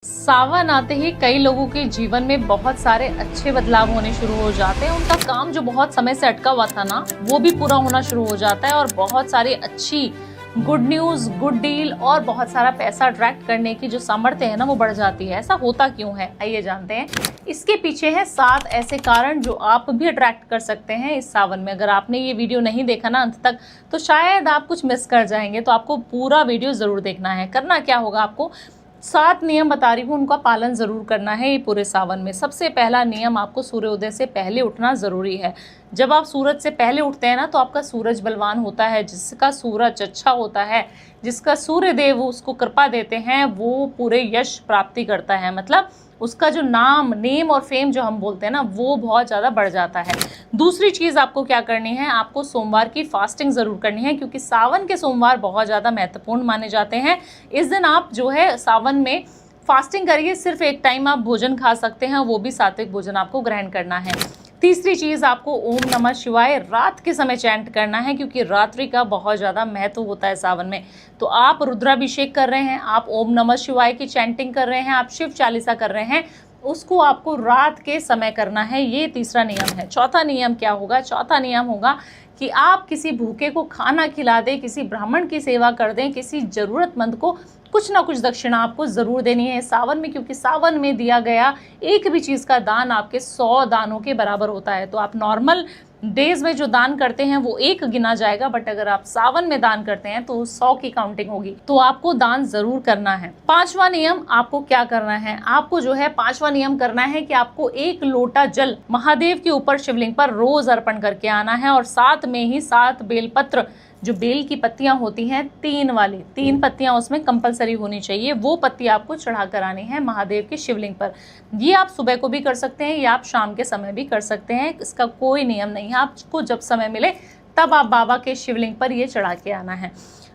सावन आते ही कई लोगों के जीवन में बहुत सारे अच्छे बदलाव होने शुरू हो जाते हैं। उनका काम जो बहुत समय से अटका हुआ था ना, वो भी पूरा होना शुरू हो जाता है और बहुत सारी अच्छी गुड न्यूज, गुड डील और बहुत सारा पैसा अट्रैक्ट करने की जो सामर्थ्य है ना, वो बढ़ जाती है। ऐसा होता क्यों है, आइए जानते हैं। इसके पीछे है 7 ऐसे कारण जो आप भी अट्रैक्ट कर सकते हैं इस सावन में। अगर आपने ये वीडियो नहीं देखा ना अंत तक, तो शायद आप कुछ मिस कर जाएंगे। तो आपको पूरा वीडियो जरूर देखना है। करना क्या होगा, आपको 7 नियम बता रही हूँ, उनका पालन जरूर करना है ये पूरे सावन में। सबसे पहला नियम, आपको सूर्योदय से पहले उठना जरूरी है। जब आप सूरज से पहले उठते हैं ना, तो आपका सूरज बलवान होता है। जिसका सूरज अच्छा होता है, जिसका सूर्य देव उसको कृपा देते हैं, वो पूरे यश प्राप्ति करता है। मतलब उसका जो नेम और फेम जो हम बोलते हैं ना, वो बहुत ज़्यादा बढ़ जाता है। दूसरी चीज़ आपको क्या करनी है, आपको सोमवार की फास्टिंग ज़रूर करनी है, क्योंकि सावन के सोमवार बहुत ज़्यादा महत्वपूर्ण माने जाते हैं। इस दिन आप जो है सावन में फास्टिंग करिए। सिर्फ एक टाइम आप भोजन खा सकते हैं, वो भी सात्विक भोजन आपको ग्रहण करना है। तीसरी चीज़, आपको ओम नमः शिवाय रात के समय चैंट करना है, क्योंकि रात्रि का बहुत ज़्यादा महत्व होता है सावन में। तो आप रुद्राभिषेक कर रहे हैं, आप ओम नमः शिवाय की चैंटिंग कर रहे हैं, आप शिव चालीसा कर रहे हैं, उसको आपको रात के समय करना है। ये तीसरा नियम है। चौथा नियम क्या होगा, चौथा नियम होगा कि आप किसी भूखे को खाना खिला दें, किसी ब्राह्मण की सेवा कर दें, किसी जरूरतमंद को कुछ ना कुछ दक्षिणा आपको जरूर देनी है सावन में, क्योंकि सावन में दिया गया एक भी चीज़ का दान आपके 100 दानों के बराबर होता है। तो आप नॉर्मल डेज में जो दान करते हैं वो 1 गिना जाएगा, बट अगर आप सावन में दान करते हैं तो 100 की काउंटिंग होगी। तो आपको दान जरूर करना है। 5वां नियम, आपको क्या करना है, आपको जो है 5वां नियम करना है कि आपको 1 लोटा जल महादेव के ऊपर शिवलिंग पर रोज अर्पण करके आना है, और साथ में ही 7 बेलपत्र, जो बेल की पत्तियां होती हैं 3 वाली, 3 पत्तियां उसमें कंपलसरी होनी चाहिए, वो पत्ती आपको चढ़ा कर आनी है महादेव के शिवलिंग पर। ये आप सुबह को भी कर सकते हैं या आप शाम के समय भी कर सकते हैं, इसका कोई नियम नहीं है। आपको जब समय मिले तब आप बाबा के शिवलिंग पर ये चढ़ा के आना है।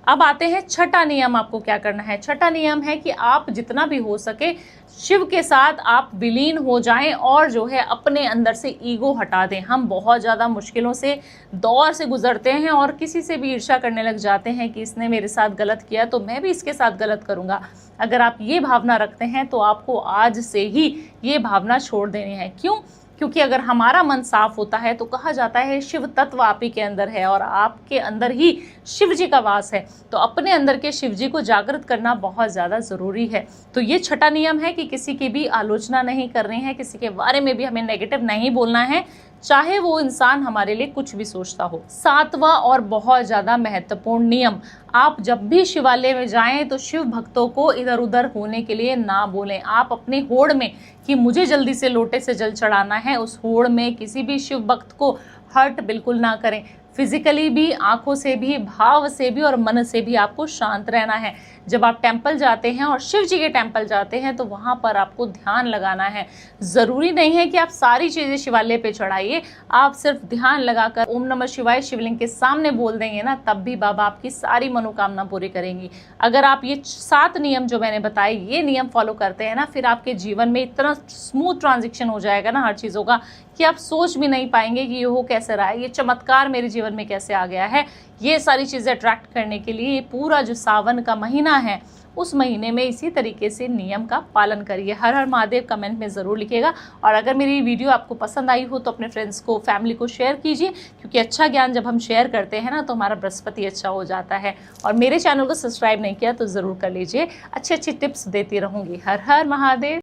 अब आते हैं छठा नियम, आपको क्या करना है। छठा नियम है कि आप जितना भी हो सके शिव के साथ आप विलीन हो जाएं और जो है अपने अंदर से ईगो हटा दें। हम बहुत ज़्यादा मुश्किलों से दौर से गुजरते हैं और किसी से भी ईर्ष्या करने लग जाते हैं कि इसने मेरे साथ गलत किया तो मैं भी इसके साथ गलत करूँगा। अगर आप ये भावना रखते हैं तो आपको आज से ही ये भावना छोड़ देनी है। क्यों? क्योंकि अगर हमारा मन साफ होता है तो कहा जाता है शिव तत्व आप ही के अंदर है और आपके अंदर ही शिव जी का वास है। तो अपने अंदर के शिव जी को जागृत करना बहुत ज़्यादा ज़रूरी है। तो ये छठा नियम है कि किसी की भी आलोचना नहीं करनी है, किसी के बारे में भी हमें नेगेटिव नहीं बोलना है, चाहे वो इंसान हमारे लिए कुछ भी सोचता हो। 7वां और बहुत ज़्यादा महत्वपूर्ण नियम, आप जब भी शिवालय में जाएं तो शिव भक्तों को इधर उधर होने के लिए ना बोलें। आप अपने होड़ में कि मुझे जल्दी से लोटे से जल चढ़ाना है, उस होड़ में किसी भी शिव भक्त को हर्ट बिल्कुल ना करें। फिजिकली भी, आंखों से भी, भाव से भी और मन से भी आपको शांत रहना है। जब आप टेंपल जाते हैं और शिव जी के टेंपल जाते हैं तो वहाँ पर आपको ध्यान लगाना है। ज़रूरी नहीं है कि आप सारी चीज़ें शिवालय पे चढ़ाइए, आप सिर्फ ध्यान लगाकर ओम नमः शिवाय शिवलिंग के सामने बोल देंगे ना, तब भी बाबा आपकी सारी मनोकामना पूरी करेंगी। अगर आप ये 7 नियम जो मैंने बताए, ये नियम फॉलो करते हैं ना, फिर आपके जीवन में इतना स्मूथ ट्रांजिशन हो जाएगा ना हर चीज़ों का, कि आप सोच भी नहीं पाएंगे कि ये हो कैसे रहा है, ये चमत्कार मेरे जीवन में कैसे आ गया है। ये सारी चीज़ें अट्रैक्ट करने के लिए पूरा जो सावन का महीना है, उस महीने में इसी तरीके से नियम का पालन करिए। हर हर महादेव कमेंट में ज़रूर लिखिएगा। और अगर मेरी वीडियो आपको पसंद आई हो तो अपने फ्रेंड्स को, फैमिली को शेयर कीजिए, क्योंकि अच्छा ज्ञान जब हम शेयर करते हैं ना, तो हमारा बृहस्पति अच्छा हो जाता है। और मेरे चैनल को सब्सक्राइब नहीं किया तो ज़रूर कर लीजिए, अच्छी अच्छी टिप्स देती रहूँगी। हर हर महादेव।